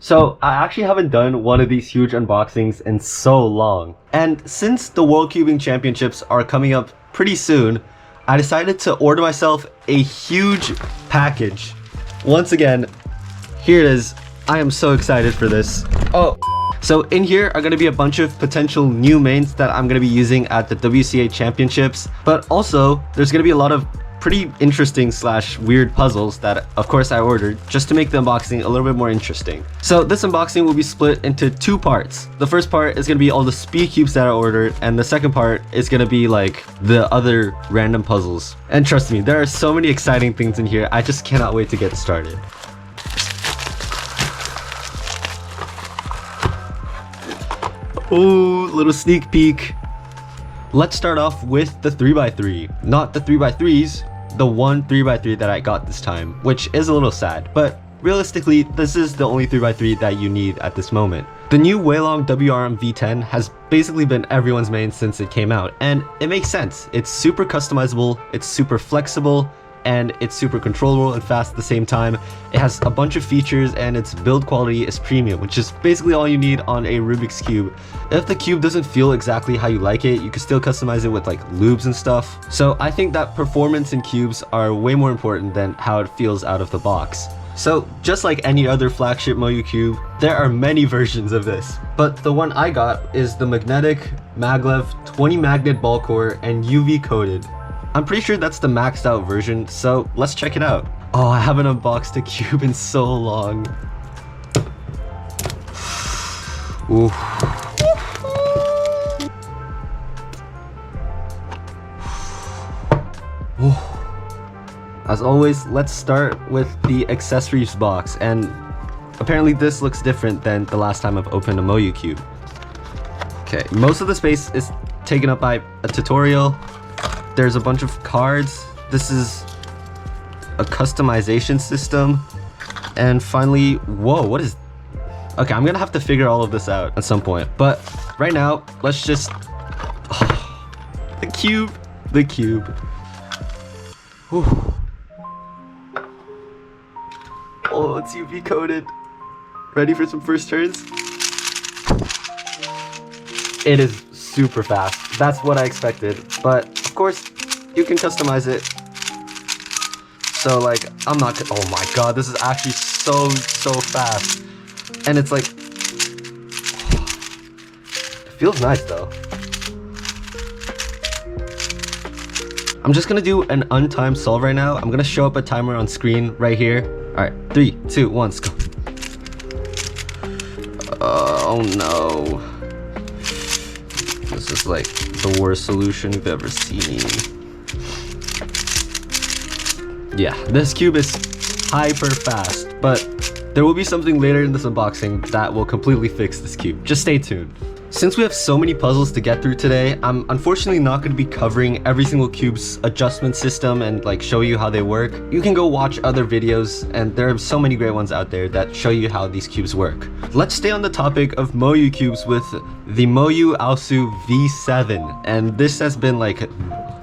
So I actually haven't done one of these huge unboxings in so long. And since the World Cubing Championships are coming up pretty soon, I decided to order myself a huge package. Once again, here it is. I am so excited for this. Oh, so in here are going to be a bunch of potential new mains that I'm going to be using at the WCA Championships. But also, there's going to be a lot of pretty interesting / weird puzzles that of course I ordered just to make the unboxing a little bit more interesting. So this unboxing will be split into two parts. The first part is going to be all the speed cubes that I ordered, and the second part is going to be like the other random puzzles. And trust me, there are so many exciting things in here. I just cannot wait to get started. Ooh, little sneak peek. Let's start off with the 3x3. Not the 3x3s, the one 3x3 that I got this time, which is a little sad, but realistically, this is the only 3x3 that you need at this moment. The new WeiLong V10 has basically been everyone's main since it came out, and it makes sense. It's super customizable, it's super flexible, and it's super controllable and fast at the same time. It has a bunch of features and its build quality is premium, which is basically all you need on a Rubik's Cube. If the cube doesn't feel exactly how you like it, you can still customize it with like loops and stuff. So I think that performance in cubes are way more important than how it feels out of the box. So just like any other flagship Moyu cube, there are many versions of this, but the one I got is the magnetic maglev 20 magnet ball core and UV coated. I'm pretty sure that's the maxed out version, so let's check it out. Oh, I haven't unboxed a cube in so long. Ooh. As always, let's start with the accessories box, and apparently this looks different than the last time I've opened a Moyu cube. Okay, most of the space is taken up by a tutorial. There's a bunch of cards. This is a customization system. And finally, whoa, what is... Okay, I'm gonna have to figure all of this out at some point. But right now, let's just... Oh, the cube. The cube. Whew. Oh, it's UV coated. Ready for some first turns? It is super fast. That's what I expected. But of course, you can customize it. So like, I'm not gonna... Oh my god, this is actually so fast. And it's like... It feels nice though. I'm just gonna do an untimed solve right now. I'm gonna show up a timer on screen right here. Alright, 3, 2, 1, let's go. Oh no. This is like the worst solution we've ever seen. Yeah, this cube is hyper fast, but there will be something later in this unboxing that will completely fix this cube. Just stay tuned. Since we have so many puzzles to get through today, I'm unfortunately not going to be covering every single cube's adjustment system and like show you how they work. You can go watch other videos, and there are so many great ones out there that show you how these cubes work. Let's stay on the topic of Moyu cubes with the Moyu AoSu V10, and this has been like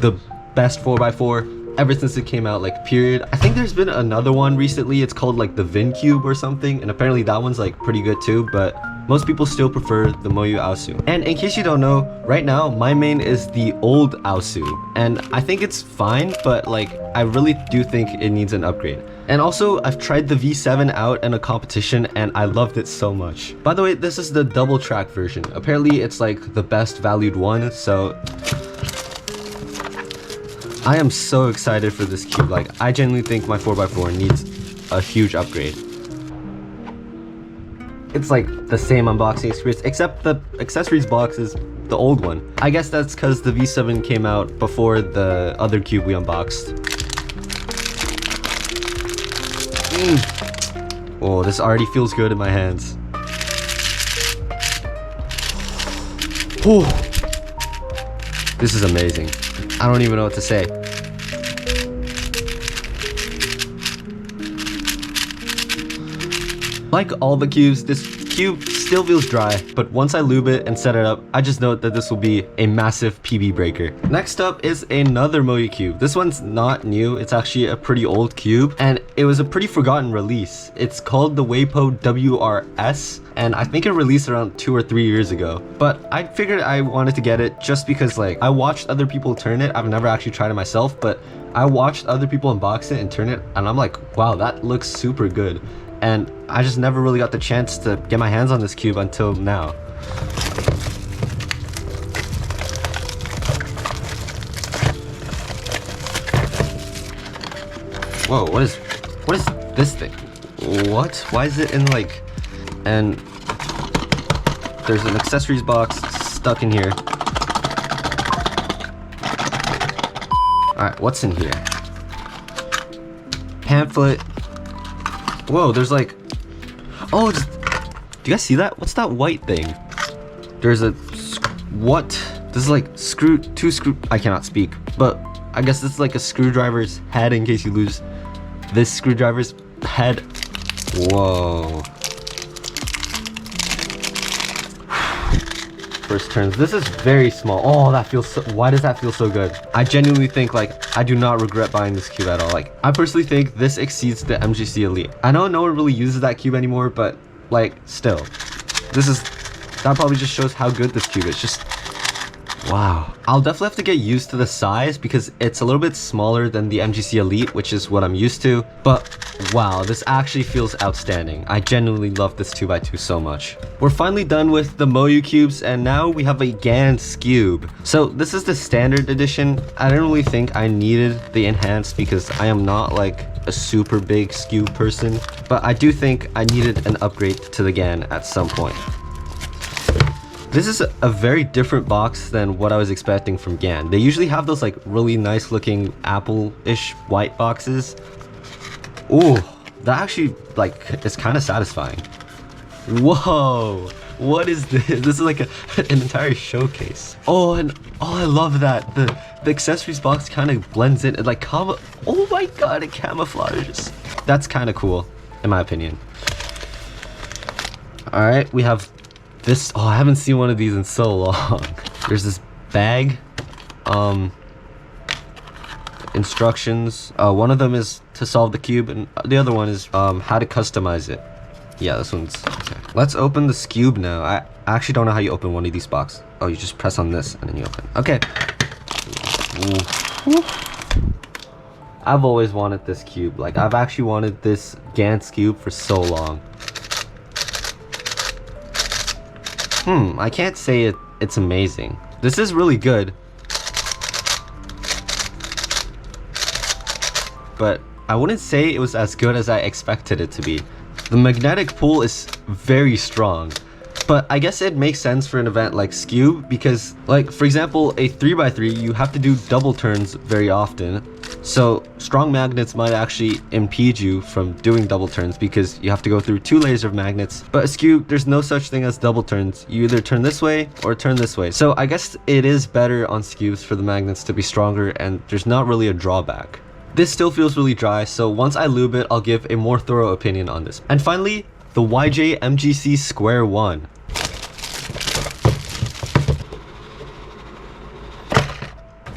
the best 4x4 ever since it came out, like period. I think there's been another one recently, it's called like the Vin Cube or something, and apparently that one's like pretty good too, but most people still prefer the Moyu AoSu. And in case you don't know, right now my main is the old AoSu, and I think it's fine, but like I really do think it needs an upgrade. And also, I've tried the V7 out in a competition and I loved it so much. By the way, this is the double track version. Apparently it's like the best valued one, so I am so excited for this cube. Like, I genuinely think my 4x4 needs a huge upgrade. It's like the same unboxing experience, except the accessories box is the old one. I guess that's because the V7 came out before the other cube we unboxed. Oh, this already feels good in my hands. Oh, this is amazing. I don't even know what to say. Like all the cubes, this cube still feels dry, but once I lube it and set it up, I just note that this will be a massive PB breaker. Next up is another Moyu cube. This one's not new, it's actually a pretty old cube, and it was a pretty forgotten release. It's called the WeiPo WRS, and I think it released around 2 or 3 years ago. But I figured I wanted to get it just because like I watched other people turn it. I've never actually tried it myself, but I watched other people unbox it and turn it, and I'm like, wow, that looks super good. And I just never really got the chance to get my hands on this cube until now. Whoa, what is this thing? What? Why is it in like, and there's an accessories box stuck in here. Alright, what's in here? Pamphlet. Whoa, there's like, oh, do you guys see that? What's that white thing? There's a, what? This is like two screw, I cannot speak, but I guess this is like a screwdriver's head in case you lose this screwdriver's head. Whoa. First turns. This is very small. Oh, that feels so, why does that feel so good? I genuinely think like I do not regret buying this cube at all. Like I personally think this exceeds the MGC Elite. I know no one really uses that cube anymore, but like still, that probably just shows how good this cube is. Just wow. I'll definitely have to get used to the size because it's a little bit smaller than the MGC Elite, which is what I'm used to. But wow, this actually feels outstanding. I genuinely love this 2x2 so much. We're finally done with the Moyu cubes, and now we have a GAN Skewb. So this is the standard edition. I didn't really think I needed the enhanced because I am not like a super big Skewb person, but I do think I needed an upgrade to the GAN at some point. This is a very different box than what I was expecting from GAN. They usually have those like really nice looking Apple-ish white boxes. Ooh, that actually like is kind of satisfying. Whoa, what is this? This is like an entire showcase. Oh, and oh, I love that. The accessories box kind of blends in. It like oh my god, it camouflages. That's kind of cool, in my opinion. All right, we have this. Oh, I haven't seen one of these in so long. There's this bag. Instructions. One of them is to solve the cube, and the other one is how to customize it. Yeah, this one's okay. Let's open the Skewb now. I actually don't know how you open one of these boxes. Oh, you just press on this and then you open. Okay. Ooh. I've always wanted this cube. Like I've actually wanted this GAN Skewb for so long. I can't say it's amazing. This is really good, but I wouldn't say it was as good as I expected it to be. The magnetic pull is very strong, but I guess it makes sense for an event like Skewb because, like, for example, a 3x3, you have to do double turns very often. So strong magnets might actually impede you from doing double turns because you have to go through 2 layers of magnets. But a Skewb, there's no such thing as double turns. You either turn this way or turn this way. So I guess it is better on Skewbs for the magnets to be stronger, and there's not really a drawback. This still feels really dry, so once I lube it, I'll give a more thorough opinion on this. And finally, the YJ MGC Square 1.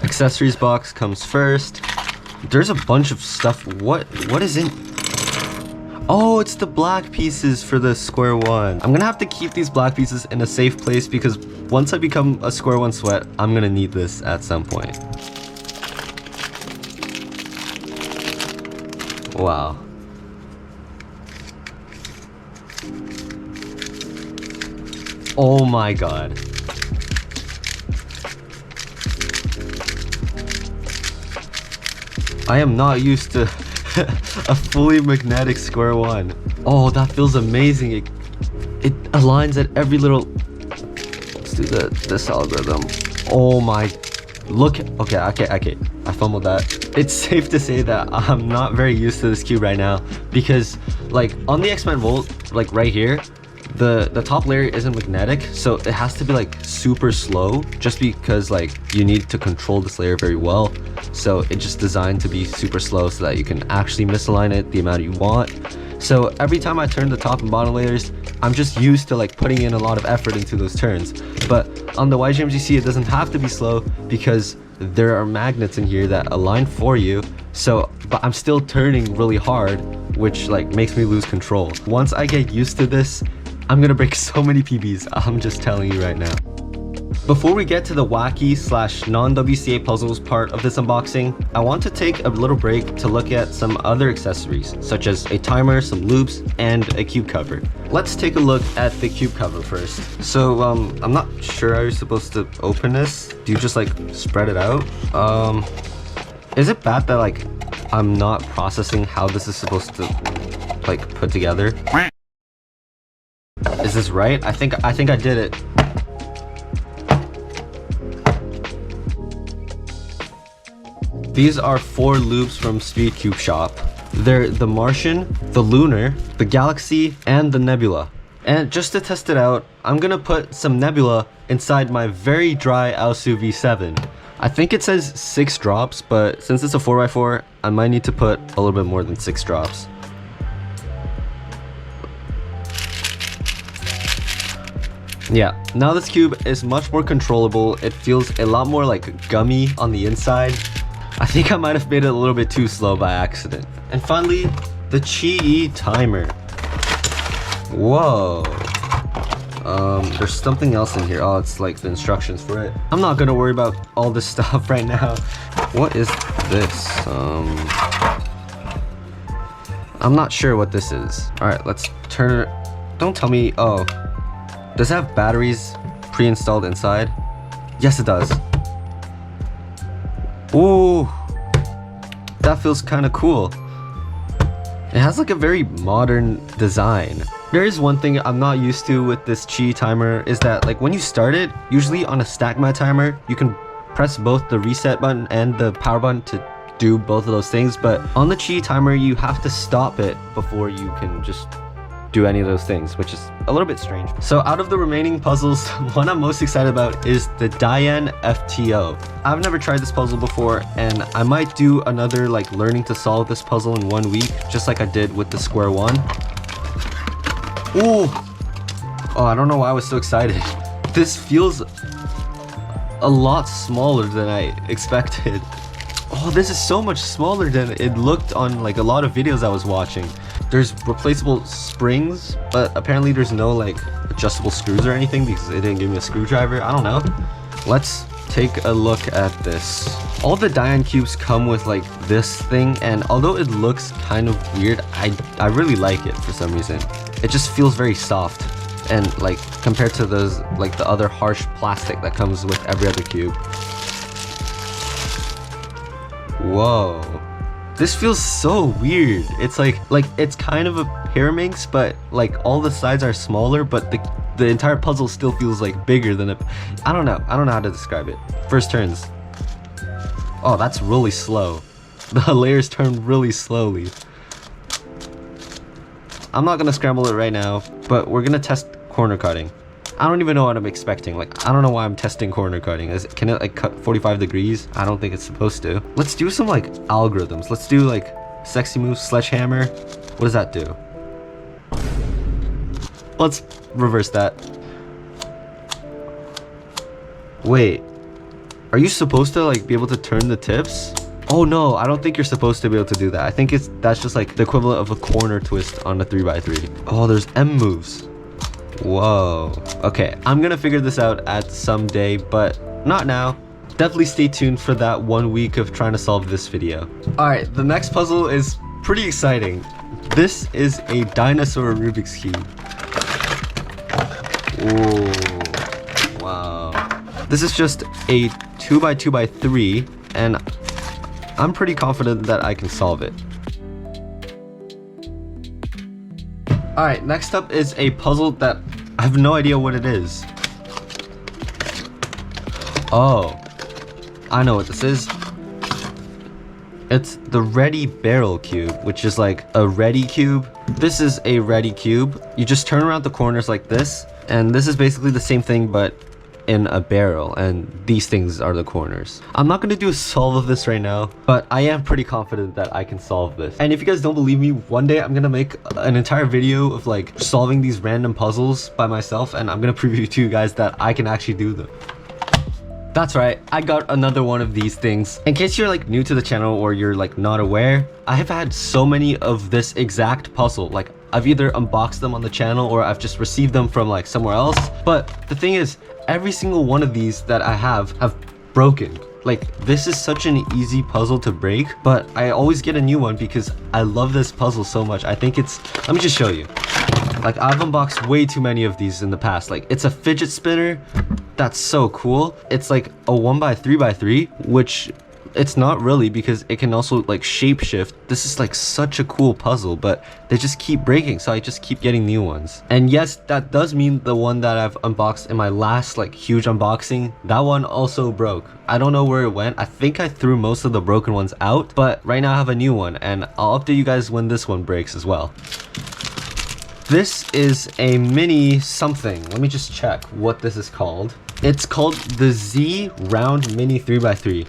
Accessories box comes first. There's a bunch of stuff. What is in? Oh, it's the black pieces for the Square 1. I'm gonna have to keep these black pieces in a safe place because once I become a Square 1 sweat, I'm gonna need this at some point. Wow. Oh my god. I am not used to a fully magnetic Square 1. Oh, that feels amazing. It aligns at every little... Let's do this algorithm. Oh my... Look... Okay. I fumbled that. It's safe to say that I'm not very used to this cube right now because, like, on the X-Men Volt, like right here, the top layer isn't magnetic, so it has to be like super slow just because like you need to control this layer very well. So it's just designed to be super slow so that you can actually misalign it the amount you want. So every time I turn the top and bottom layers, I'm just used to like putting in a lot of effort into those turns. But on the YGMGC, it doesn't have to be slow because there are magnets in here that align for you. So, but I'm still turning really hard, which like makes me lose control. Once I get used to this, I'm gonna break so many PBs. I'm just telling you right now. Before we get to the wacky / non-WCA puzzles part of this unboxing, I want to take a little break to look at some other accessories, such as a timer, some loops, and a cube cover. Let's take a look at the cube cover first. So, I'm not sure how you're supposed to open this. Do you just like spread it out? Is it bad that like I'm not processing how this is supposed to like put together? Is this right? I think I did it. These are 4 loops from Speed Cube Shop. They're the Martian, the Lunar, the Galaxy, and the Nebula. And just to test it out, I'm gonna put some Nebula inside my very dry AoSu V7. I think it says 6 drops, but since it's a 4x4, I might need to put a little bit more than 6 drops. Yeah, now this cube is much more controllable. It feels a lot more like gummy on the inside. I think I might have made it a little bit too slow by accident. And finally, the Chi timer. Whoa. There's something else in here. Oh, it's like the instructions for it. I'm not gonna worry about all this stuff right now. What is this? I'm not sure what this is. All right, let's turn it. Don't tell me. Oh, does it have batteries pre-installed inside? Yes, it does. Ooh, that feels kind of cool. It has like a very modern design. There is one thing I'm not used to with this Chi timer is that like when you start it, usually on a stack mat timer, you can press both the reset button and the power button to do both of those things. But on the Chi timer, you have to stop it before you can just do any of those things, which is a little bit strange. So out of the remaining puzzles, one I'm most excited about is the GAN FTO. I've never tried this puzzle before, and I might do another like learning to solve this puzzle in 1 week, just like I did with the square one. Ooh! Oh, I don't know why I was so excited. This feels a lot smaller than I expected. Oh, this is so much smaller than it looked on like a lot of videos I was watching. There's replaceable springs, but apparently there's no like adjustable screws or anything because it didn't give me a screwdriver. I don't know. Let's take a look at this. All the GAN cubes come with like this thing, and although it looks kind of weird, I really like it for some reason. It just feels very soft, and like compared to those like the other harsh plastic that comes with every other cube. Whoa. This feels so weird. It's like it's kind of a Pyraminx, but like all the sides are smaller, but the entire puzzle still feels like bigger than I don't know how to describe it. First turns. Oh, that's really slow. The layers turn really slowly. I'm not gonna scramble it right now, but we're gonna test corner cutting. I don't even know what I'm expecting. Like, I don't know why I'm testing corner cutting. Can it like cut 45 degrees? I don't think it's supposed to. Let's do some like algorithms. Let's do like sexy move, sledgehammer. What does that do? Let's reverse that. Wait, are you supposed to like be able to turn the tips? Oh no, I don't think you're supposed to be able to do that. I think that's just like the equivalent of a corner twist on a 3x3. Oh, there's M moves. Whoa. Okay, I'm gonna figure this out at some day, but not now. Definitely stay tuned for that 1 week of trying to solve this video. Alright, the next puzzle is pretty exciting. This is a dinosaur Rubik's Cube. Ooh, wow. This is just a 2x2x3, and I'm pretty confident that I can solve it. Alright, next up is a puzzle that I have no idea what it is. Oh, I know what this is. It's the Ready Barrel Cube, which is like a Ready Cube. This is a Ready Cube. You just turn around the corners like this, and this is basically the same thing, but in a barrel, and these things are the corners. I'm not gonna do a solve of this right now, but I am pretty confident that I can solve this. And if you guys don't believe me, one day I'm gonna make an entire video of like solving these random puzzles by myself, and I'm gonna prove to you guys that I can actually do them. That's right, I got another one of these things. In case you're like new to the channel or you're like not aware, I have had so many of this exact puzzle. Like I've either unboxed them on the channel or I've just received them from like somewhere else. But the thing is, every single one of these that I have broken. Like this is such an easy puzzle to break, but I always get a new one because I love this puzzle so much. I think it's, let me just show you. Like I've unboxed way too many of these in the past. Like it's a fidget spinner. That's so cool. It's like a 1x3x3, which it's not really because it can also like shapeshift. This is like such a cool puzzle, but they just keep breaking, so I just keep getting new ones. And yes, that does mean the one that I've unboxed in my last like huge unboxing, that one also broke. I don't know where it went. I think I threw most of the broken ones out, but right now I have a new one, and I'll update you guys when this one breaks as well. This is a mini something. Let me just check what this is called. It's called the Z Round Mini 3x3.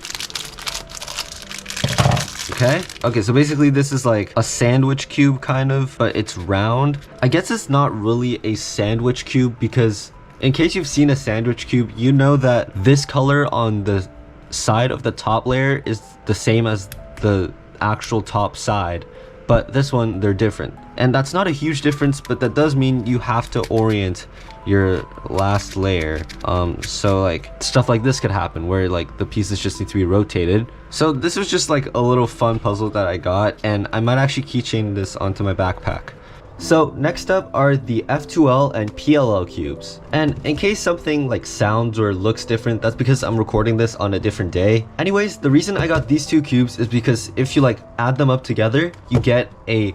Okay, so basically this is like a sandwich cube kind of, but it's round. I guess it's not really a sandwich cube because in case you've seen a sandwich cube, you know that this color on the side of the top layer is the same as the actual top side. But this one, they're different. And that's not a huge difference, but that does mean you have to orient your last layer. So like stuff like this could happen where like the pieces just need to be rotated. So this was just like a little fun puzzle that I got, and I might actually keychain this onto my backpack. So next up are the F2L and PLL cubes. And in case something like sounds or looks different, that's because I'm recording this on a different day. Anyways, the reason I got these two cubes is because if you like add them up together, you get a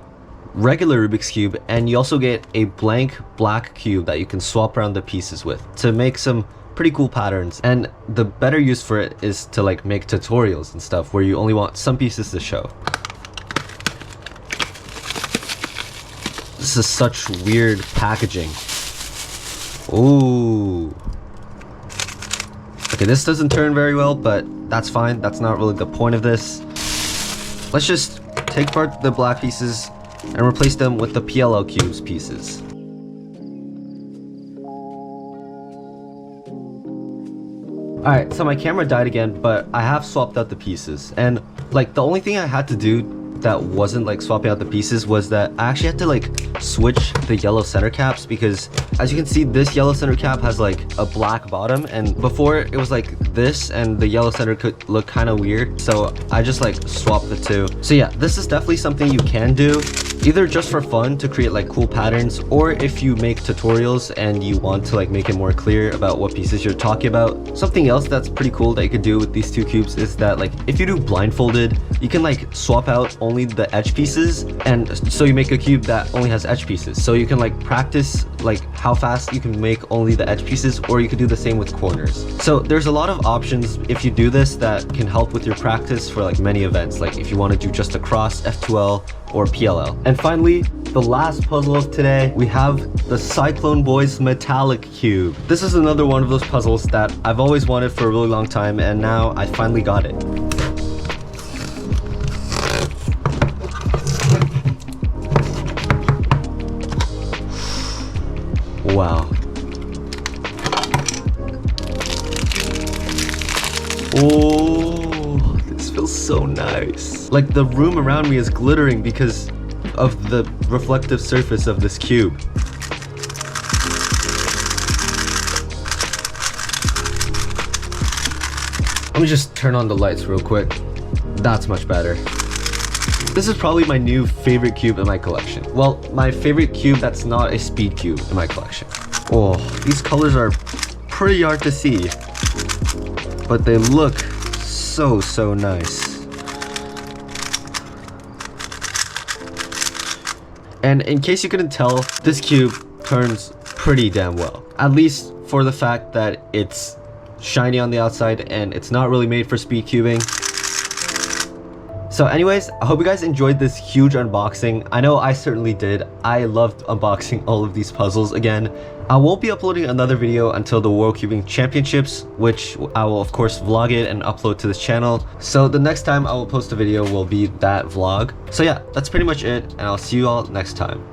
regular Rubik's Cube, and you also get a blank black cube that you can swap around the pieces with to make some pretty cool patterns. And the better use for it is to like make tutorials and stuff where you only want some pieces to show. This is such weird packaging. Ooh. Okay, this doesn't turn very well, but that's fine. That's not really the point of this. Let's just take apart the black pieces and replace them with the PLL cubes pieces. Alright, so my camera died again, but I have swapped out the pieces. And like the only thing I had to do that wasn't like swapping out the pieces was that I actually had to like switch the yellow center caps, because as you can see, this yellow center cap has like a black bottom, and before it was like this and the yellow center could look kind of weird, so I just like swapped the two. So yeah, this is definitely something you can do either just for fun to create like cool patterns, or if you make tutorials and you want to like make it more clear about what pieces you're talking about. Something else that's pretty cool that you could do with these two cubes is that like if you do blindfolded, you can like swap out only the edge pieces, and so you make a cube that only has edge pieces, so you can like practice like how fast you can make only the edge pieces, or you could do the same with corners. So there's a lot of options if you do this that can help with your practice for like many events, like if you want to do just a cross, F2L, or PLL. And finally, the last puzzle of today, we have the Cyclone Boys Metallic Cube. This is another one of those puzzles that I've always wanted for a really long time, and now I finally got it. Wow. Oh, this feels so nice. Like the room around me is glittering because of the reflective surface of this cube. Let me just turn on the lights real quick. That's much better. This is probably my new favorite cube in my collection. Well, my favorite cube that's not a speed cube in my collection. Oh, these colors are pretty hard to see, but they look so nice. And in case you couldn't tell, this cube turns pretty damn well. At least for the fact that it's shiny on the outside and it's not really made for speed cubing. So anyways, I hope you guys enjoyed this huge unboxing. I know I certainly did. I loved unboxing all of these puzzles again. I won't be uploading another video until the World Cubing Championships, which I will of course vlog it and upload to this channel. So the next time I will post a video will be that vlog. So yeah, that's pretty much it, and I'll see you all next time.